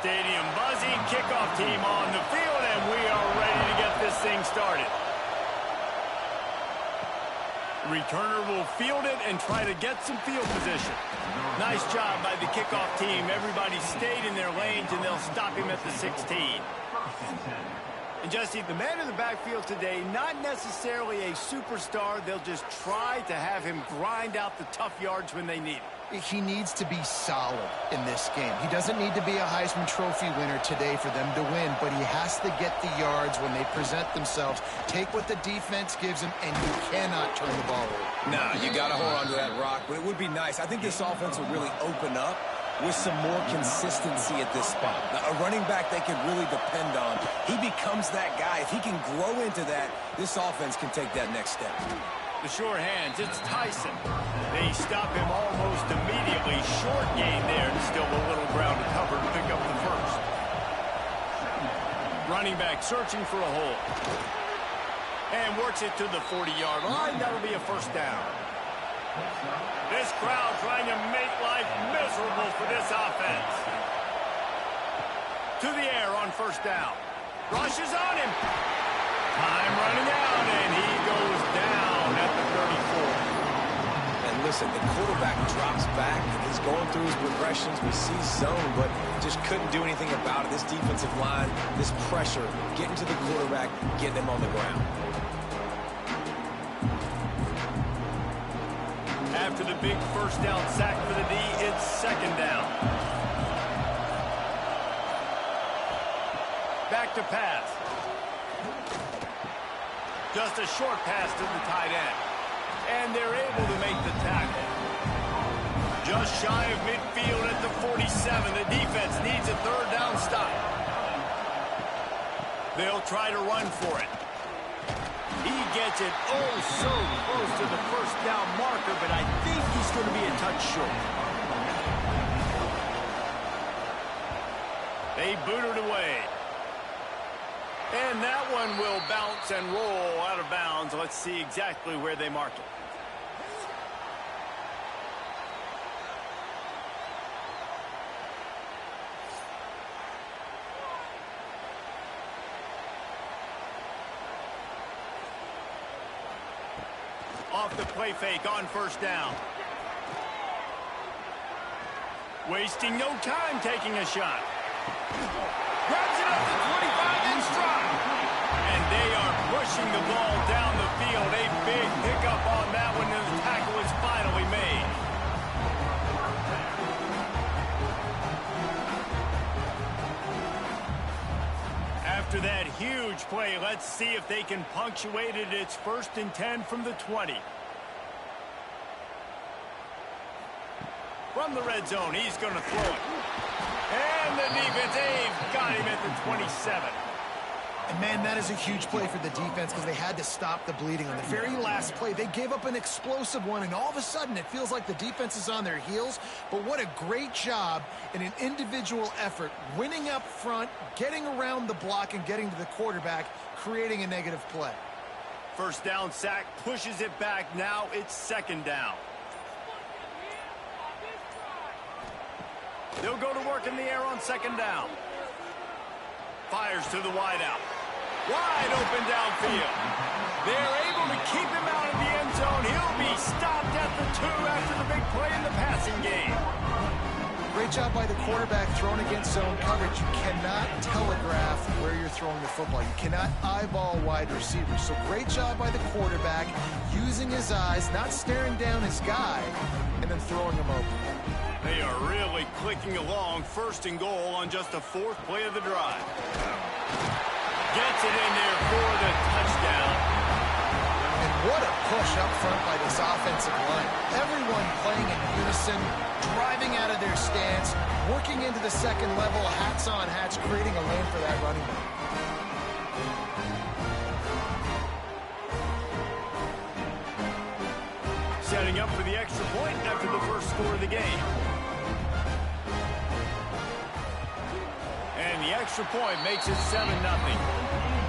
Stadium buzzing, kickoff team on the field, and we are ready to get this thing started. Returner will field it and try to get some field position. Nice job by the kickoff team. Everybody stayed in their lanes, and they'll stop him at the 16. And Jesse, the man in the backfield today, not necessarily a superstar. They'll just try to have him grind out the tough yards when they need it. He needs to be solid in this game. He doesn't need to be a Heisman Trophy winner today for them to win, but he has to get the yards when they present themselves. Take what the defense gives him, and you cannot turn the ball over. No, you got to hold on to that rock, but it would be nice. I think this offense will really open up with some more consistency at this spot. Now, a running back they can really depend on. He becomes that guy. If he can grow into that, this offense can take that next step. The sure hands, it's Tyson. They stop him almost immediately. Short gain there, and still a little ground to cover to pick up the first. Running back searching for a hole. And works it to the 40-yard line. That'll be a first down. This crowd trying to make life miserable for this offense. To the air on first down. Rushes on him. Time running out, and he goes down at the 34. And listen, the quarterback drops back, and he's going through his progressions. We see zone, but just couldn't do anything about it. This defensive line, this pressure, getting to the quarterback, getting him on the ground. After the big first down sack for the D, it's second down. Back to pass. Just a short pass to the tight end. And they're able to make the tackle. Just shy of midfield at the 47. The defense needs a third down stop. They'll try to run for it. He gets it oh so close to the first down marker, but I think he's going to be a touch short. They boot it away. And that one will bounce and roll out of bounds. Let's see exactly where they mark it. Off the play fake on first down. Wasting no time taking a shot. Grabs it up to 25 in stride. And they are pushing the ball down the field. A big pickup on that one, and the tackle is finally made. After that huge play, let's see if they can punctuate it. It's 1st and 10 from the 20. From the red zone, he's going to throw it. And the defense, they've got him at the 27. And, man, that is a huge play for the defense because they had to stop the bleeding. On the very last play, they gave up an explosive one, and all of a sudden it feels like the defense is on their heels. But what a great job in an individual effort, winning up front, getting around the block, and getting to the quarterback, creating a negative play. First down sack, pushes it back. Now it's second down. They'll go to work in the air on second down. Fires to the wideout. Wide open downfield. They're able to keep him out of the end zone. He'll be stopped at the 2 after the big play in the passing game. Great job by the quarterback thrown against zone coverage. You cannot telegraph where you're throwing the football. You cannot eyeball wide receivers. So great job by the quarterback using his eyes, not staring down his guy, and then throwing him open. They are really clicking along. 1st and goal on just the 4th play of the drive. Gets it in there for the touchdown. And what a push up front by this offensive line. Everyone playing in unison, driving out of their stance, working into the second level, hats on hats, creating a lane for that running back. Setting up for the extra point after the first score of the game. And the extra point makes it 7-0.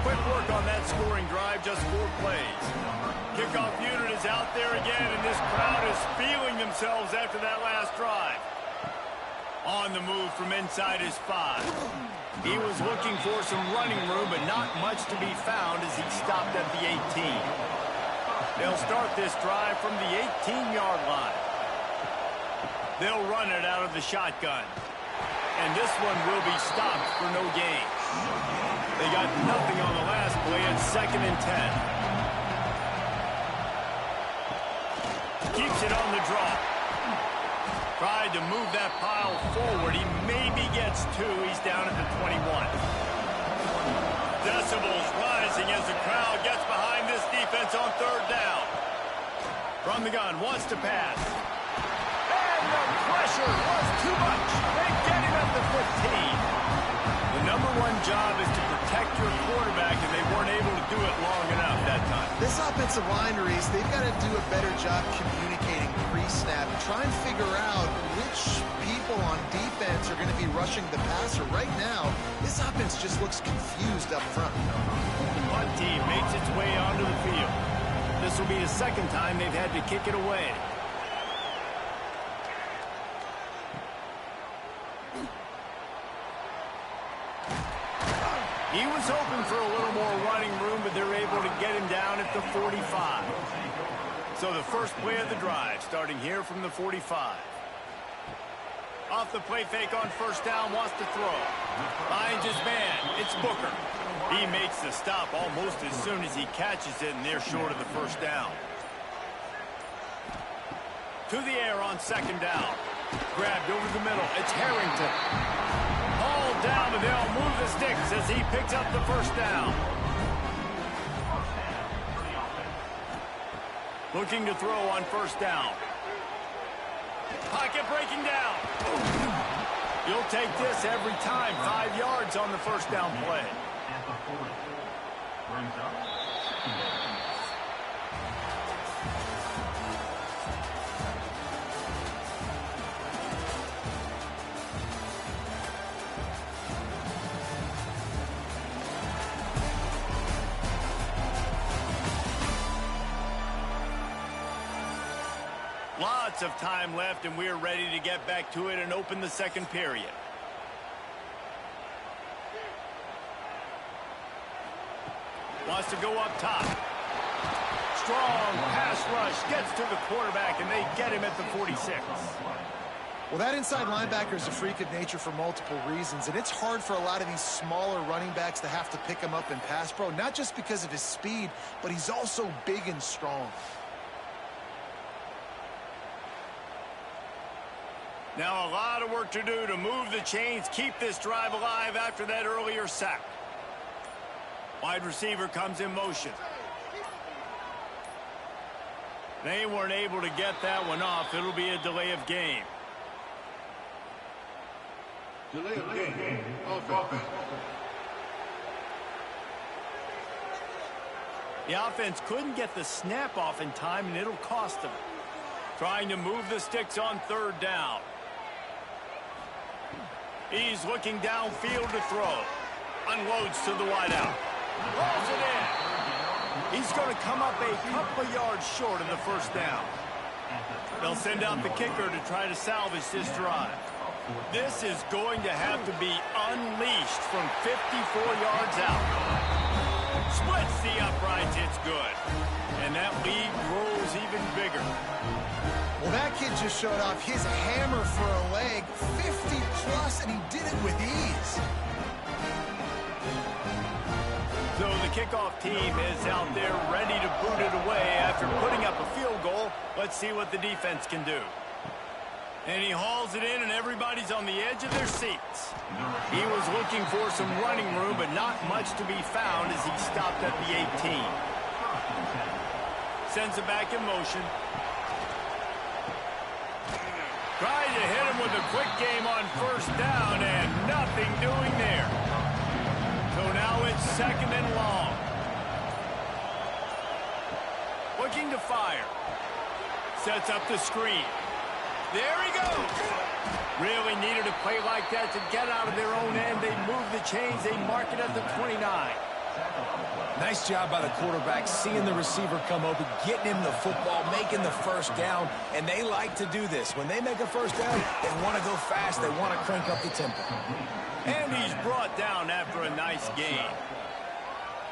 Quick work on that scoring drive, just 4 plays. Kickoff unit is out there again, and this crowd is feeling themselves after that last drive. On the move from inside his 5. He was looking for some running room, but not much to be found as he stopped at the 18. They'll start this drive from the 18-yard line. They'll run it out of the shotgun. And this one will be stopped for no gain. They got nothing on the last play at 2nd and 10. Keeps it on the draw. Tried to move that pile forward. He maybe gets 2. He's down at the 21. Decibels rising as the crowd gets behind this defense on 3rd down. From the gun, wants to pass. And the pressure was too much. They get him at the 15. The #1 job is to protect your quarterback, and they weren't able to do it long enough that time. This offensive line, Reese, they've got to do a better job communicating pre-snap. Try and figure out which people on defense are going to be rushing the passer. Right now, this offense just looks confused up front. The punt team makes its way onto the field. This will be the 2nd time they've had to kick it away. He was hoping for a little more running room, but they're able to get him down at the 45. So the first play of the drive, starting here from the 45. Off the play fake on 1st down, wants to throw. Finds his man. It's Booker. He makes the stop almost as soon as he catches it, and they're short of the 1st down. To the air on 2nd down. Grabbed over the middle. It's Harrington. Hauled down, but they'll move the sticks as he picks up the 1st down. Looking to throw on 1st down. Pocket breaking down. You'll take this every time. 5 yards on the 1st down play. Lots of time left, and we're ready to get back to it and open the 2nd period. Wants to go up top. Strong pass rush, gets to the quarterback, and they get him at the 46. Well, that inside linebacker is a freak of nature for multiple reasons, and it's hard for a lot of these smaller running backs to have to pick him up in pass pro, not just because of his speed, but he's also big and strong. Now a lot of work to do to move the chains, keep this drive alive after that earlier sack. Wide receiver comes in motion. They weren't able to get that one off. It'll be a delay of game. Delay of game. Offense. The offense couldn't get the snap off in time, and it'll cost them. Trying to move the sticks on 3rd down. He's looking downfield to throw. Unloads to the wideout. Rolls it in. He's going to come up a couple of yards short of the 1st down. They'll send out the kicker to try to salvage this drive. This is going to have to be unleashed from 54 yards out. Splits the uprights. It's good. And that lead grows even bigger. Well, that kid just showed off his hammer for a leg, 50-plus, and he did it with ease. So the kickoff team is out there ready to boot it away after putting up a field goal. Let's see what the defense can do. And he hauls it in, and everybody's on the edge of their seats. He was looking for some running room, but not much to be found as he stopped at the 18. Sends it back in motion. Tried to hit him with a quick game on 1st down, and nothing doing there. So now it's 2nd and long. Looking to fire. Sets up the screen. There he goes. Really needed a play like that to get out of their own end. They move the chains. They mark it at the 29. Nice job by the quarterback, seeing the receiver come open, getting him the football, making the first down, and they like to do this. When they make a first down, they want to go fast. They want to crank up the tempo. And he's brought down after a nice gain.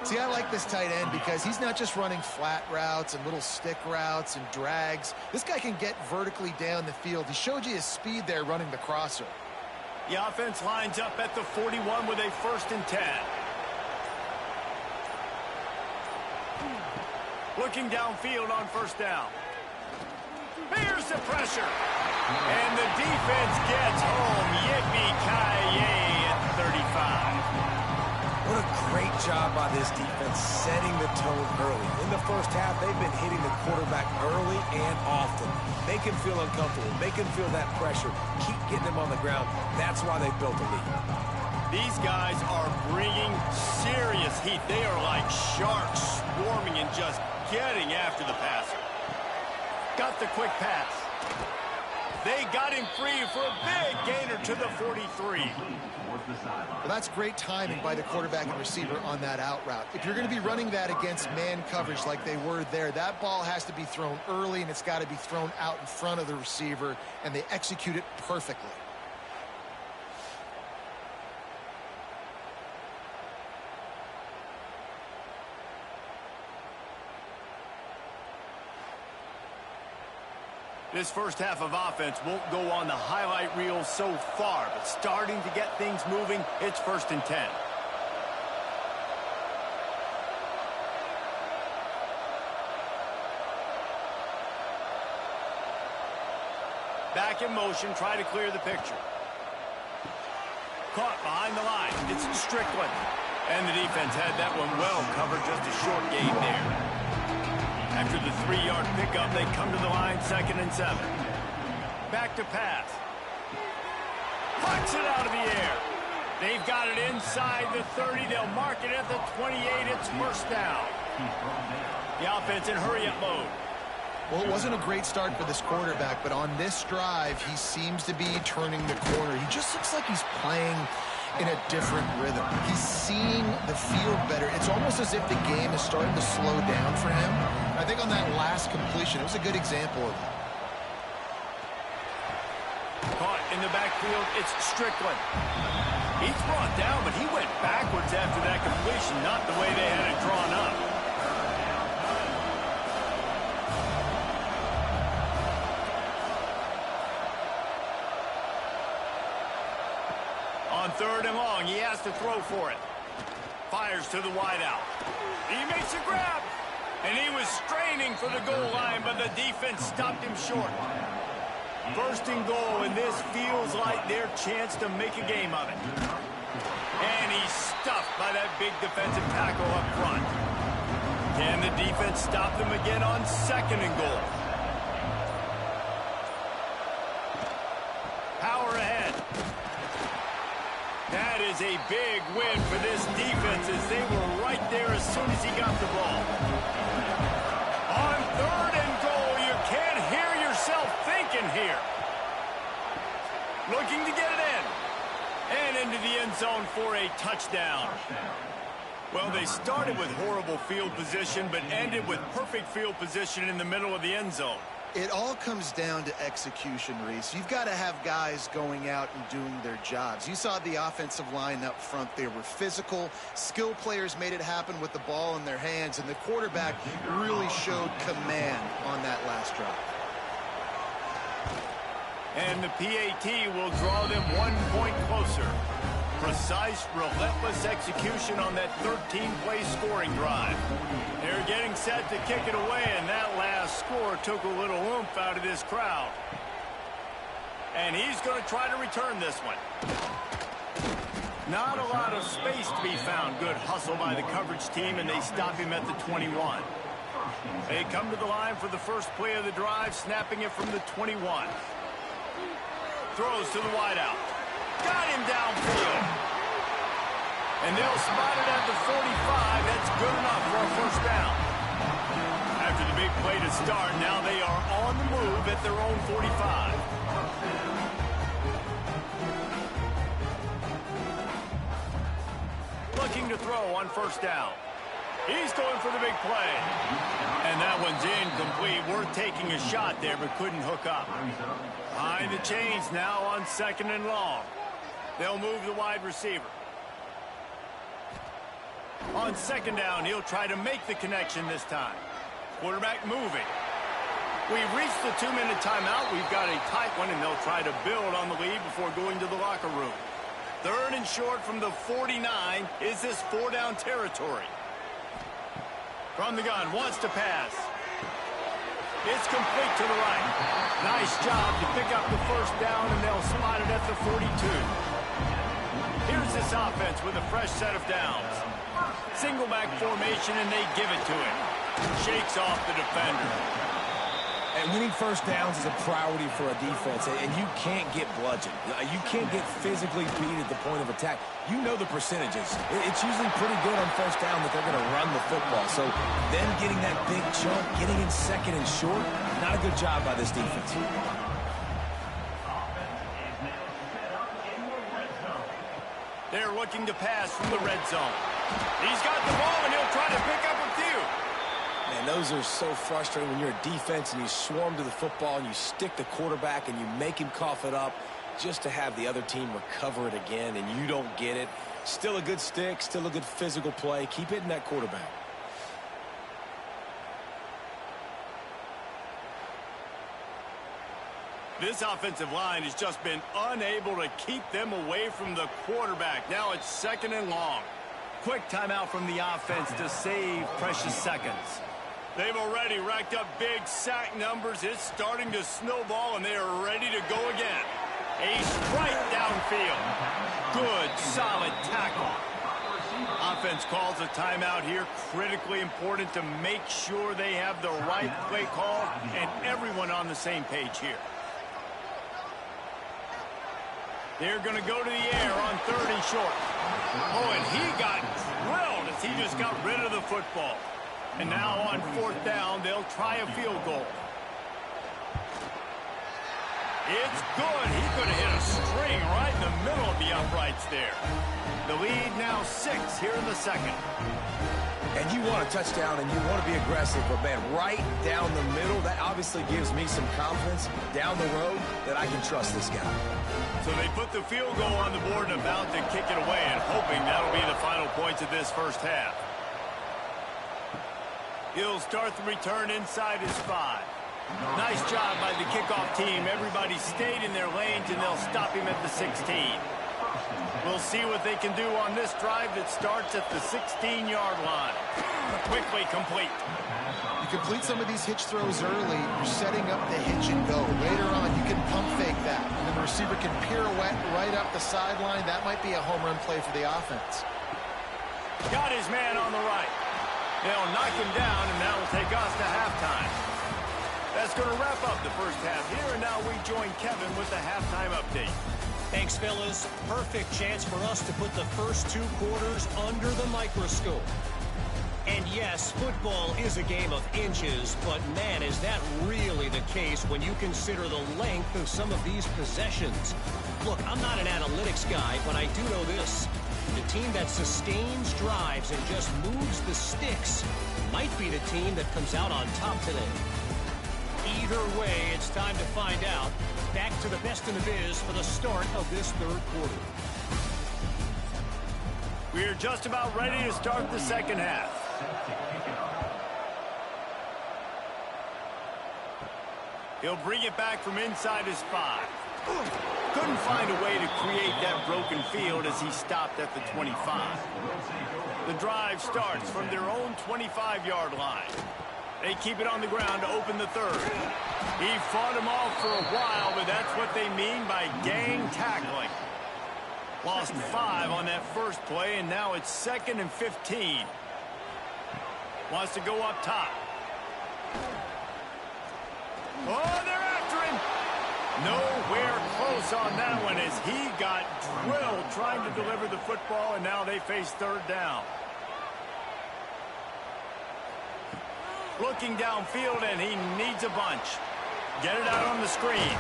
See, I like this tight end because he's not just running flat routes and little stick routes and drags. This guy can get vertically down the field. He showed you his speed there running the crosser. The offense lines up at the 41 with a 1st and 10. Looking downfield on 1st down. Here's the pressure. And the defense gets home. Yippee-ki-yay at 35. What a great job by this defense setting the tone early. In the first half, they've been hitting the quarterback early and often. Make him feel uncomfortable. Make him feel that pressure. Keep getting him on the ground. That's why they built a lead. These guys are bringing serious heat. They are like sharks swarming and just getting after the passer. Got the quick pass. They got him free for a big gainer to the 43. Well, that's great timing by the quarterback and receiver on that out route. If you're going to be running that against man coverage like they were there, that ball has to be thrown early, and it's got to be thrown out in front of the receiver, and they execute it perfectly. This first half of offense won't go on the highlight reel so far, but starting to get things moving, it's 1st and 10. Back in motion, try to clear the picture. Caught behind the line. It's Strickland. And the defense had that one well covered, just a short gain there. After the 3-yard pickup, they come to the line, 2nd and 7. Back to pass. Pucks it out of the air. They've got it inside the 30. They'll mark it at the 28. It's 1st down. The offense in hurry-up mode. Well, it wasn't a great start for this quarterback, but on this drive, he seems to be turning the corner. He just looks like he's playing in a different rhythm. He's seeing the field better. It's almost as if the game is starting to slow down for him. I think on that last completion, it was a good example of that. Caught in the backfield, it's Strickland. He's brought down, but he went backwards after that completion, not the way they had it drawn up. On 3rd and long, he has to throw for it. Fires to the wideout. He makes a grab. And he was straining for the goal line, but the defense stopped him short. 1st and goal, and this feels like their chance to make a game of it. And he's stuffed by that big defensive tackle up front. Can the defense stop them again on 2nd and goal? Power ahead. That is a big win for this defense as they were right there as soon as he got the ball. On 3rd and goal, you can't hear yourself thinking here. Looking to get it in. And into the end zone for a touchdown. Well, they started with horrible field position, but ended with perfect field position in the middle of the end zone. It all comes down to execution, Reese. You've got to have guys going out and doing their jobs. You saw the offensive line up front. They were physical. Skill players made it happen with the ball in their hands, and the quarterback really showed command on that last drive. And the PAT will draw them 1 point closer. Precise, relentless execution on that 13-play scoring drive. They're getting set to kick it away, and that last score took a little oomph out of this crowd. And he's going to try to return this one. Not a lot of space to be found. Good hustle by the coverage team, and they stop him at the 21. They come to the line for the first play of the drive, snapping it from the 21. Throws to the wideout. Got him downfield. And they'll spot it at the 45. That's good enough for a 1st down. After the big play to start, now they are on the move at their own 45. looking to throw on first down. He's going for the big play. And that one's incomplete. Worth taking a shot there, but couldn't hook up. Behind the chains now on 2nd and long. They'll move the wide receiver. On 2nd down, he'll try to make the connection this time. Quarterback moving. We've reached the 2-minute timeout. We've got a tight one, and they'll try to build on the lead before going to the locker room. 3rd and short from the 49. Is this 4-down territory? From the gun, wants to pass. It's complete to the right. Nice job to pick up the first down, and they'll spot it at the 42. Here's this offense with a fresh set of downs. Single back formation, and they give it to him. Shakes off the defender. And winning first downs is a priority for a defense, and you can't get bludgeoned. You can't get physically beat at the point of attack. You know the percentages. It's usually pretty good on first down that they're going to run the football. So them getting that big chunk, getting in 2nd and short, not a good job by this defense. They're looking to pass from the red zone. He's got the ball, and he'll try to pick up a few. Man, those are so frustrating when you're a defense and you swarm to the football and you stick the quarterback and you make him cough it up just to have the other team recover it again and you don't get it. Still a good stick, still a good physical play. Keep hitting that quarterback. This offensive line has just been unable to keep them away from the quarterback. Now it's 2nd and long. Quick timeout from the offense to save precious seconds. They've already racked up big sack numbers. It's starting to snowball, and they are ready to go again. A strike downfield. Good, solid tackle. Offense calls a timeout here. Critically important to make sure they have the right play call and everyone on the same page here. They're going to go to the air on 3rd and short. Oh, and he got drilled as he just got rid of the football. And now on 4th down, they'll try a field goal. It's good. He could have hit a string right in the middle of the uprights there. The lead now 6 here in the 2nd. And you want a touchdown and you want to be aggressive, but man, right down the middle, that obviously gives me some confidence down the road that I can trust this guy. So they put the field goal on the board and about to kick it away, and hoping that'll be the final points of this first half. He'll start the return inside his 5. Nice job by the kickoff team. Everybody stayed in their lanes, and they'll stop him at the 16. We'll see what they can do on this drive that starts at the 16-yard line. Quickly complete. You complete some of these hitch throws early, you're setting up the hitch and go. Later on, you can pump fake that, and then the receiver can pirouette right up the sideline. That might be a home run play for the offense. Got his man on the right. They'll knock him down, and that'll take us to halftime. That's going to wrap up the first half here, and now we join Kevin with the halftime update. Thanks, fellas. Perfect chance for us to put the first 2 quarters under the microscope. And yes, football is a game of inches, but man, is that really the case when you consider the length of some of these possessions. Look, I'm not an analytics guy, but I do know this. The team that sustains drives and just moves the sticks might be the team that comes out on top today. Either way, it's time to find out. Back to the best in the biz for the start of this 3rd quarter. We're just about ready to start the 2nd half. He'll bring it back from inside his 5. Couldn't find a way to create that broken field as he stopped at the 25. The drive starts from their own 25-yard line. They keep it on the ground to open the 3rd. He fought him off for a while, but that's what they mean by gang tackling. Lost 5 on that first play, and now it's 2nd and 15. Wants to go up top. Oh, they're after him. Nowhere close on that one as he got drilled trying to deliver the football, and now they face 3rd down. Looking downfield, and he needs a bunch. Get it out on the screen.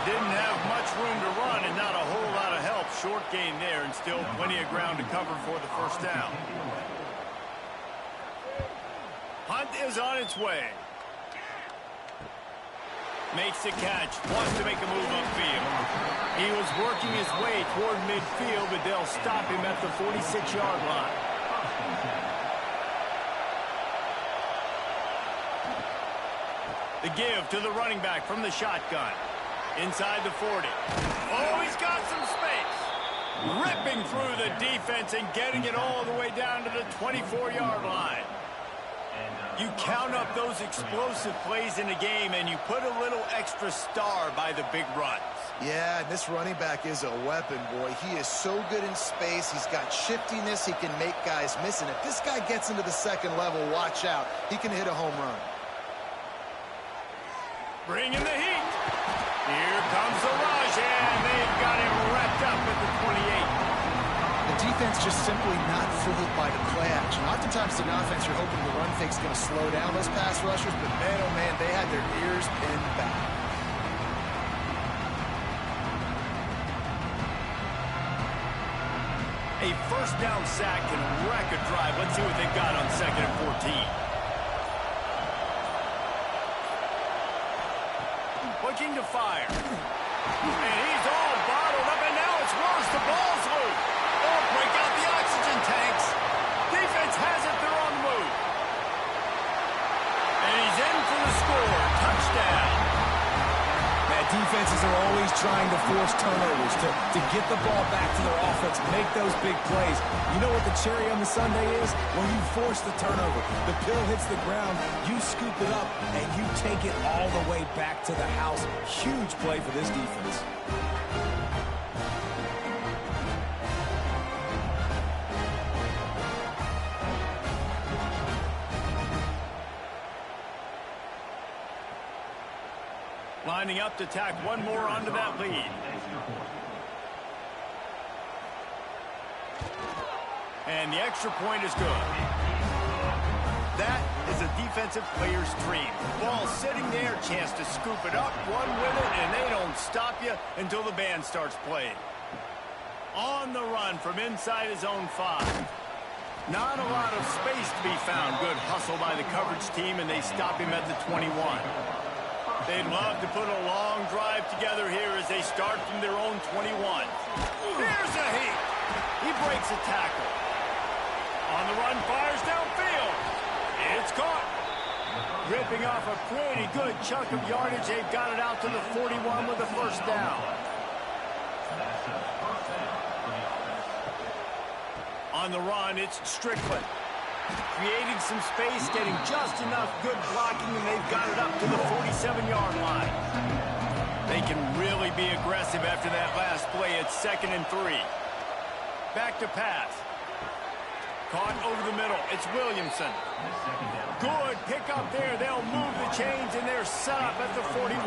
Didn't have much room to run and not a whole lot of help. Short gain there and still plenty of ground to cover for the first down. Hunt is on its way. Makes the catch. Wants to make a move upfield. He was working his way toward midfield, but they'll stop him at the 46-yard line. The give to the running back from the shotgun. Inside the 40. Oh, he's got some space. Ripping through the defense and getting it all the way down to the 24-yard line. You count up those explosive plays in a game, and you put a little extra star by the big runs. Yeah, this running back is a weapon, boy. He is so good in space. He's got shiftiness. He can make guys miss. And if this guy gets into the second level, watch out. He can hit a home run. Bring in the heat. Here comes the rush, and they've got him wrapped up at the 28. The defense just simply not fooled by the play action. Oftentimes in offense, you're hoping the run fake's going to slow down those pass rushers, but man, oh man, they had their ears pinned back. A first down sack can wreck a drive. Let's see what they've got on 2nd and 14. Looking to fire. And he's all bottled up, and now it's worse. The ball's loose. Oh, break out the oxygen tanks. Defense has it. They're on the move. And he's in for the score. Touchdown. Man, defenses are always trying to force turnovers to get the ball back to their offense, make those big plays. You know what the cherry on the sundae is? When you force the turnover, the pill hits the ground, you scoop it up, and you take it all the way back to the house. Huge play for this defense. Lining up to tack one more onto that lead. And the extra point is good. That is a defensive player's dream. Ball sitting there, chance to scoop it up, run with it, and they don't stop you until the band starts playing. On the run from inside his own 5. Not a lot of space to be found. Good hustle by the coverage team, and they stop him at the 21. They'd love to put a long drive together here as they start from their own 21. Here's a heat. He breaks a tackle. On the run, fires downfield. It's caught. Ripping off a pretty good chunk of yardage. They've got it out to the 41 with a first down. On the run, it's Strickland. Creating some space, getting just enough good blocking, and they've got it up to the 47-yard line. They can really be aggressive after that last play. It's 2nd and 3. Back to pass. Caught over the middle. It's Williamson. Good pick up there. They'll move the chains, and they're set up at the 41.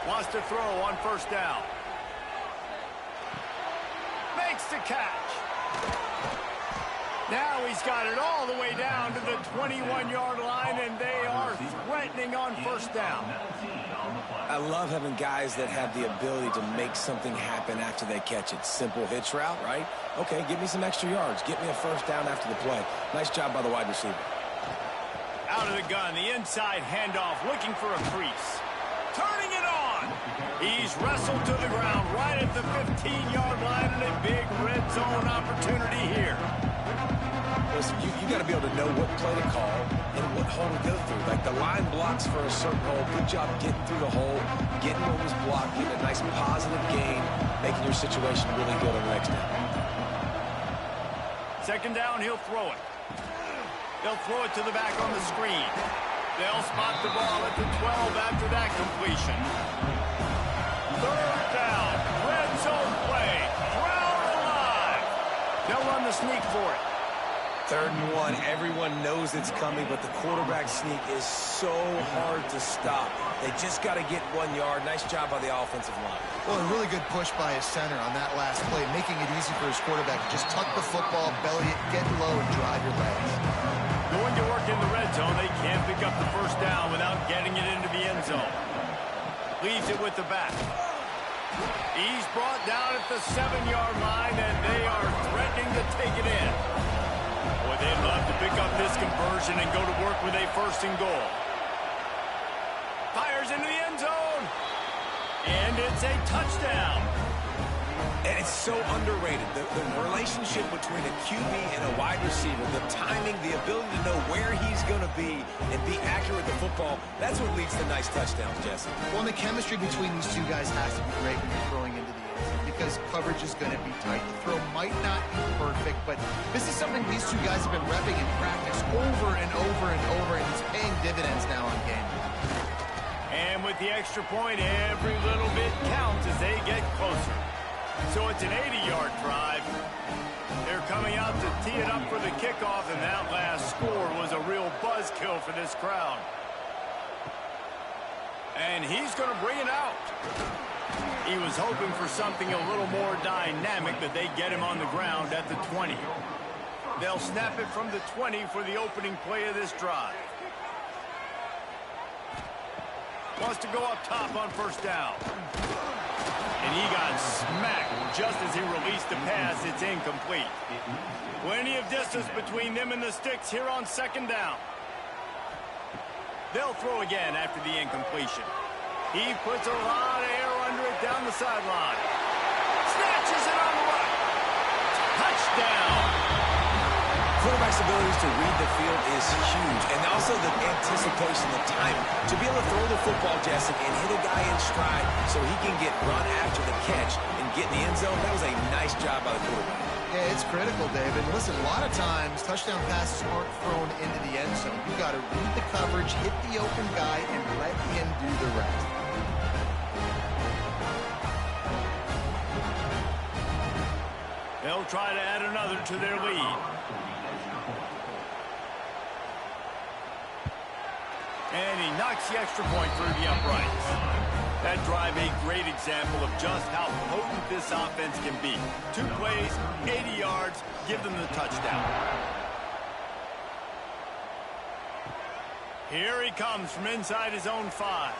Wants to throw on first down. Makes the catch. Now he's got it all the way down to the 21-yard line, and they are threatening on first down. I love having guys that have the ability to make something happen after they catch it. Simple hitch route, right? Okay, give me some extra yards. Get me a first down after the play. Nice job by the wide receiver. Out of the gun, the inside handoff, looking for a crease. Turning it on. He's wrestled to the ground right at the 15-yard line, and a big red zone opportunity here. Listen, you got to be able to know what play to call and what hole to go through. Like the line blocks for a certain hole. Good job getting through the hole, getting what was blocked, getting a nice positive gain, making your situation really good on the next down. 2nd down, he'll throw it. They'll throw it to the back on the screen. They'll spot the ball at the 12 after that completion. 3rd down, red zone play, crowd alive. They'll run the sneak for it. 3rd and 1, everyone knows it's coming, but the quarterback sneak is so hard to stop. They just got to get 1 yard. Nice job by the offensive line. Well, a really good push by his center on that last play, making it easy for his quarterback to just tuck the football, belly it, get low, and drive your legs. Going to work in the red zone. They can't pick up the first down without getting it into the end zone. Leaves it with the back. He's brought down at the 7-yard line, and they are threatening to take it in. Boy, they'd love to pick up this conversion and go to work with a 1st and goal. Fires into the end zone. And it's a touchdown. And it's so underrated. The relationship between a QB and a wide receiver, the timing, the ability to know where he's going to be and be accurate with the football, that's what leads to nice touchdowns, Jesse. Well, and the chemistry between these two guys has to be great when you're throwing into the end zone because coverage is going to be tight. The throw might not be perfect, but this is something these two guys have been repping in practice over and over and over, and it's paying dividends now on game. And with the extra point, every little bit counts as they get closer. So it's an 80-yard drive. They're coming out to tee it up for the kickoff, and that last score was a real buzzkill for this crowd. And he's going to bring it out. He was hoping for something a little more dynamic, but they get him on the ground at the 20. They'll snap it from the 20 for the opening play of this drive. Wants to go up top on 1st down. And he got smacked just as he released the pass. It's incomplete. Plenty of distance between them and the sticks here on 2nd down. They'll throw again after the incompletion. He puts a lot of air under it down the sideline. Snatches it on the run. Touchdown. Quarterback's abilities to read the field is huge, and also the anticipation, the timing. To be able to throw the football, Jesse, and hit a guy in stride so he can get run after the catch and get in the end zone, that was a nice job by the quarterback. Yeah, it's critical, David. Listen, a lot of times, touchdown passes aren't thrown into the end zone. You got to read the coverage, hit the open guy, and let him do the rest. They'll try to add another to their lead. And he knocks the extra point through the uprights. That drive a great example of just how potent this offense can be. 2 plays, 80 yards, give them the touchdown. Here he comes from inside his own 5.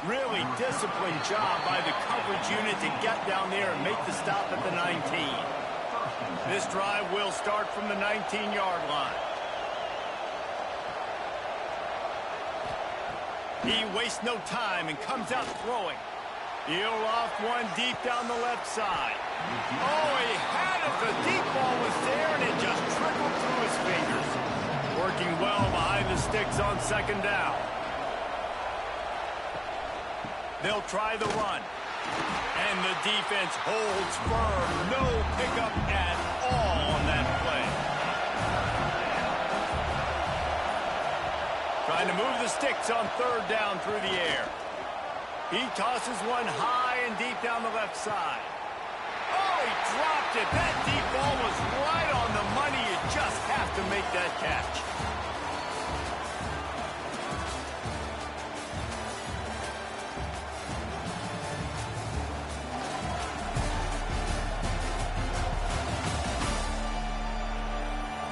Really disciplined job by the coverage unit to get down there and make the stop at the 19. This drive will start from the 19-yard line. He wastes no time and comes out throwing. He'll off one deep down the left side. Oh, he had it. The deep ball was there, and it just trickled through his fingers. Working well behind the sticks on 2nd down. They'll try the run. And the defense holds firm. No pickup at all on that play. Trying to move the sticks on 3rd down through the air. He tosses one high and deep down the left side. Oh, he dropped it. That deep ball was right on the money. You just have to make that catch.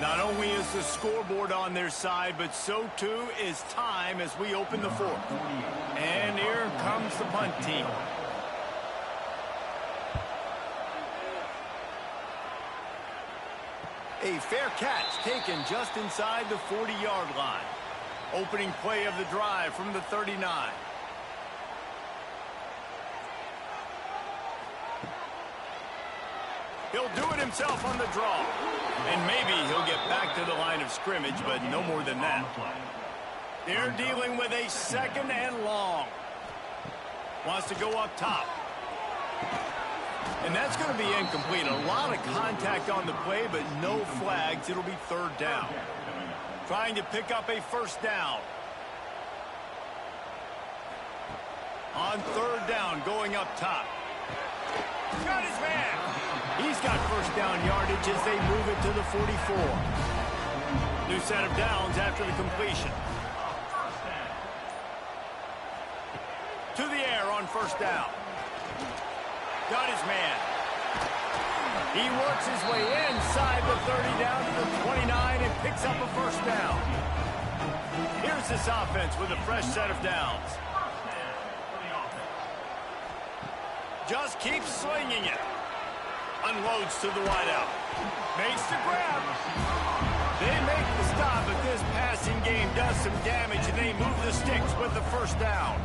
Not only is the scoreboard on their side, but so too is time as we open the 4th. And here comes the punt team. A fair catch taken just inside the 40-yard line. Opening play of the drive from the 39. He'll do it himself on the draw. And maybe he'll get back to the line of scrimmage, but no more than that. They're dealing with a 2nd and long. Wants to go up top. And that's going to be incomplete. A lot of contact on the play, but no flags. It'll be 3rd down. Trying to pick up a 1st down. On 3rd down, going up top. Got his man. He's got 1st down yardage as they move it to the 44. New set of downs after the completion. To the air on 1st down. Got his man. He works his way inside the 30 down to the 29 and picks up a 1st down. this offense with a fresh set of downs. Just keeps swinging it. Unloads to the wideout. Makes the grab. They make the stop, but this passing game does some damage, and they move the sticks with the first down.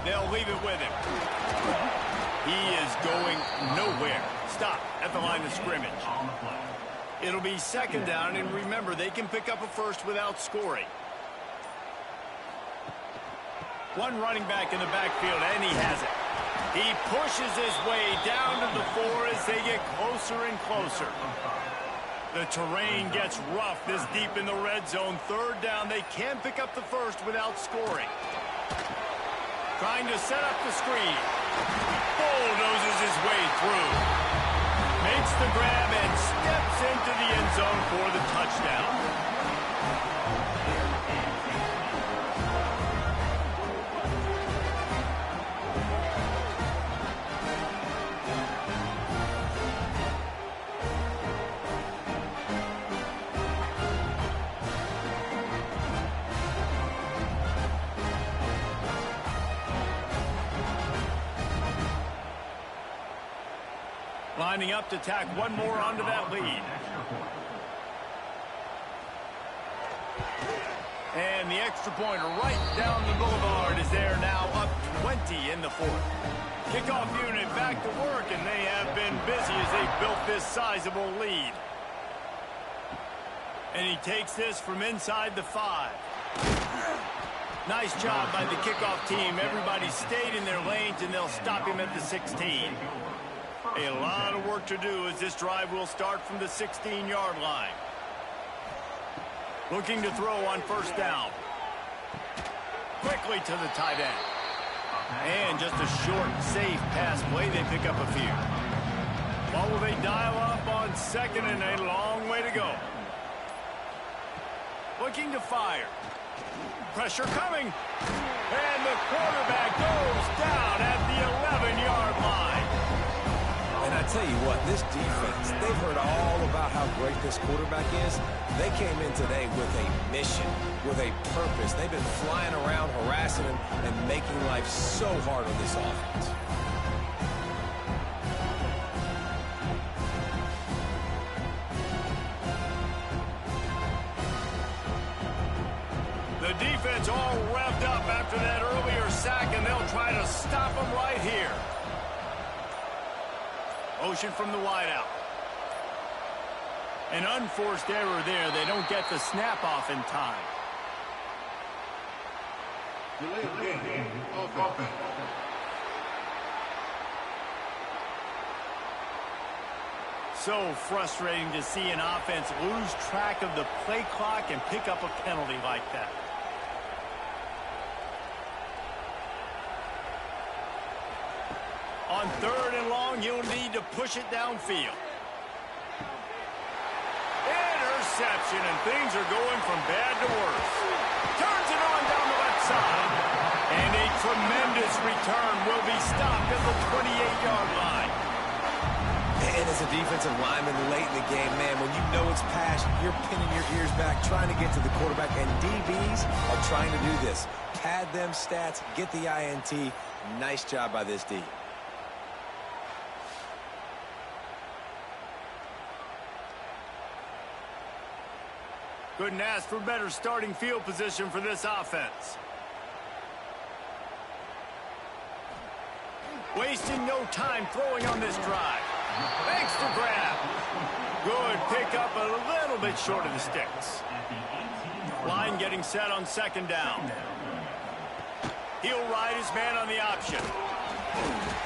They'll leave it with him. He is going nowhere. Stop at the line of scrimmage. It'll be second down, and remember, they can pick up a first without scoring. One running back in the backfield, and he has it. He pushes his way down to the 4 as they get closer and closer. The terrain gets rough this deep in the red zone. Third down, they can pick up the first without scoring. Trying to set up the screen. Bulldozes his way through. Makes the grab and steps into the end zone for the touchdown. Lining up to tack one more onto that lead. And the extra pointer right down the boulevard is there now, up 20 in the 4th. Kickoff unit back to work, and they have been busy as they built this sizable lead. And he takes this from inside the 5. Nice job by the kickoff team. Everybody stayed in their lanes, and they'll stop him at the 16. A lot of work to do as this drive will start from the 16-yard line. Looking to throw on first down. Quickly to the tight end. And just a short, safe pass play. They pick up a few. What will they dial up on second, and a long way to go. Looking to fire. Pressure coming. And the quarterback goes down at the 11-yard line. And I tell you what, this defense, they've heard all about how great this quarterback is. They came in today with a mission, with a purpose. They've been flying around, harassing him, and making life so hard on this offense. The defense all revved up after that earlier sack, and they'll try to stop him right here. Motion from the wideout. An unforced error there. They don't get the snap off in time. So frustrating to see an offense lose track of the play clock and pick up a penalty like that. On third and long, you'll need to push it downfield. Interception, and things are going from bad to worse. Turns it on down the left side. And a tremendous return will be stopped at the 28-yard line. And as a defensive lineman late in the game, man, when you know it's passed, you're pinning your ears back, trying to get to the quarterback, and DBs are trying to do this. Pad them stats, get the INT. Nice job by this D. Couldn't ask for better starting field position for this offense. Wasting no time throwing on this drive. Makes the grab. Good pickup, a little bit short of the sticks. Line getting set on second down. He'll ride his man on the option.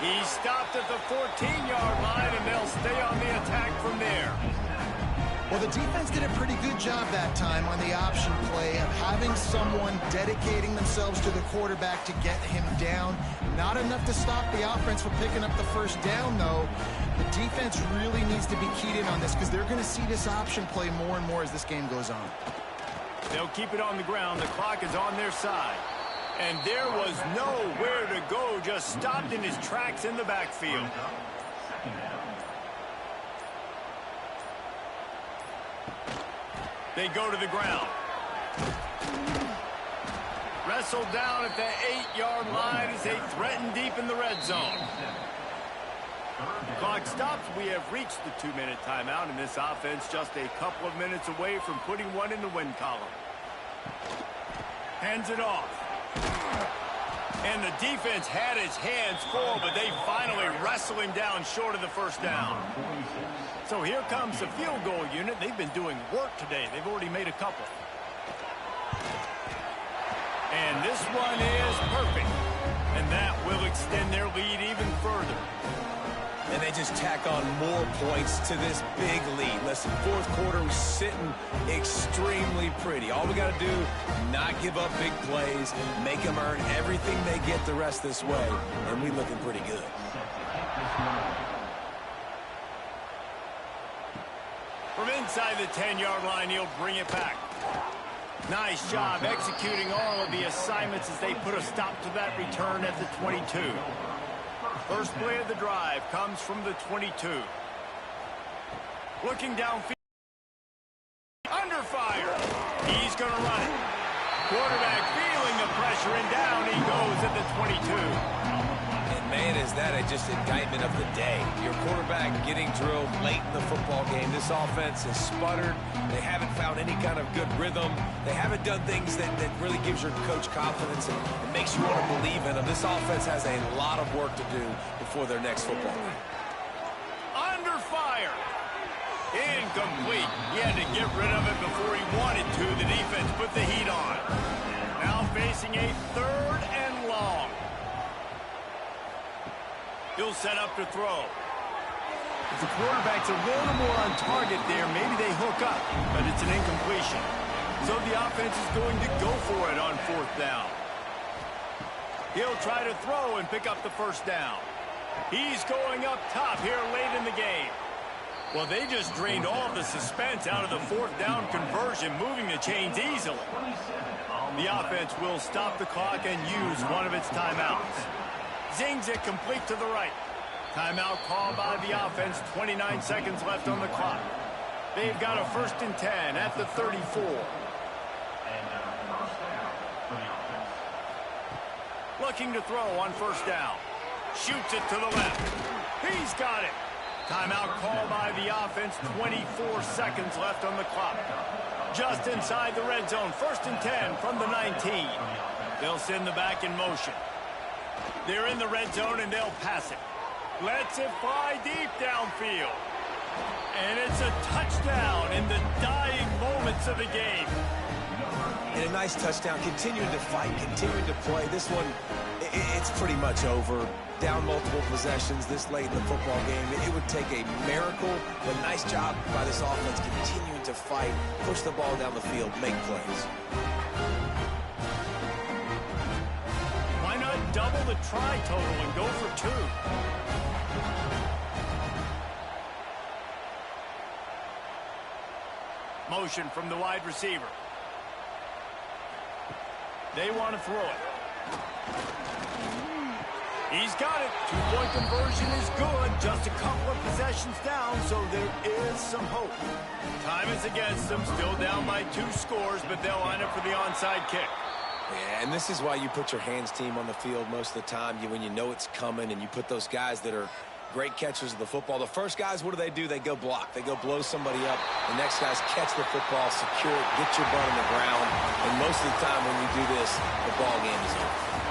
He stopped at the 14-yard line, and they'll stay on the attack from there. Well, the defense did a pretty good job that time on the option play of having someone dedicating themselves to the quarterback to get him down. Not enough to stop the offense from picking up the first down, though. The defense really needs to be keyed in on this because they're going to see this option play more and more as this game goes on. They'll keep it on the ground. The clock is on their side. And there was nowhere to go, just stopped in his tracks in the backfield. They go to the ground. Wrestled down at the 8-yard line as they threaten deep in the red zone. Clock stops. We have reached the 2-minute timeout, and this offense just a couple of minutes away from putting one in the win column. Hands it off. And the defense had his hands full, but they finally wrestle him down short of the first down. So here comes the field goal unit. They've been doing work today. They've already made a couple. And this one is perfect. And that will extend their lead even further. And they just tack on more points to this big lead. Listen, fourth quarter was sitting extremely pretty. All we got to do, not give up big plays, make them earn everything they get the rest this way, and we looking pretty good. From inside the 10-yard line, he'll bring it back. Nice job executing all of the assignments as they put a stop to that return at the 22. First play of the drive comes from the 22. Looking downfield. Under fire. He's going to run it. Quarterback feeling the pressure, and down he goes at the 22. And man, is that just indictment of the day. Your quarterback getting drilled late in the football game. This offense has sputtered. They haven't found any kind of good rhythm. They haven't done things that really gives your coach confidence and makes you want to believe in them. This offense has a lot of work to do before their next football game. Under fire. Incomplete. He had to get rid of it before he wanted to. The defense put the heat on. Now facing a 3rd and long. He'll set up to throw. If the quarterback's a little more on target there, maybe they hook up, but it's an incompletion. So the offense is going to go for it on 4th down. He'll try to throw and pick up the first down. He's going up top here late in the game. Well, they just drained all of the suspense out of the 4th down conversion, moving the chains easily. The offense will stop the clock and use one of its timeouts. Zings it complete to the right. Timeout called by the offense. 29 seconds left on the clock. They've got a 1st and 10 at the 34. Looking to throw on 1st down. Shoots it to the left. He's got it. Timeout called by the offense. 24 seconds left on the clock. Just inside the red zone. 1st and 10 from the 19. They'll send the back in motion. They're in the red zone, and they'll pass it. Lets it fly deep downfield. And it's a touchdown in the dying moments of the game. And a nice touchdown, continuing to fight, continuing to play. This one, it's pretty much over. Down multiple possessions this late in the football game. It would take a miracle, but nice job by this offense continuing to fight, push the ball down the field, make plays. Why not double the try total and go for 2? Motion from the wide receiver. They want to throw it. He's got it. 2-point conversion is good. Just a couple of possessions down, so there is some hope. Time is against them. Still down by 2 scores, but they'll line up for the onside kick. Yeah, and this is why you put your hands team on the field most of the time. When you know it's coming, and you put those guys that are great catchers of the football. The first guys, what do? They go block. They go blow somebody up. The next guys catch the football, secure it, get your butt on the ground. And most of the time when you do this, the ball game is over.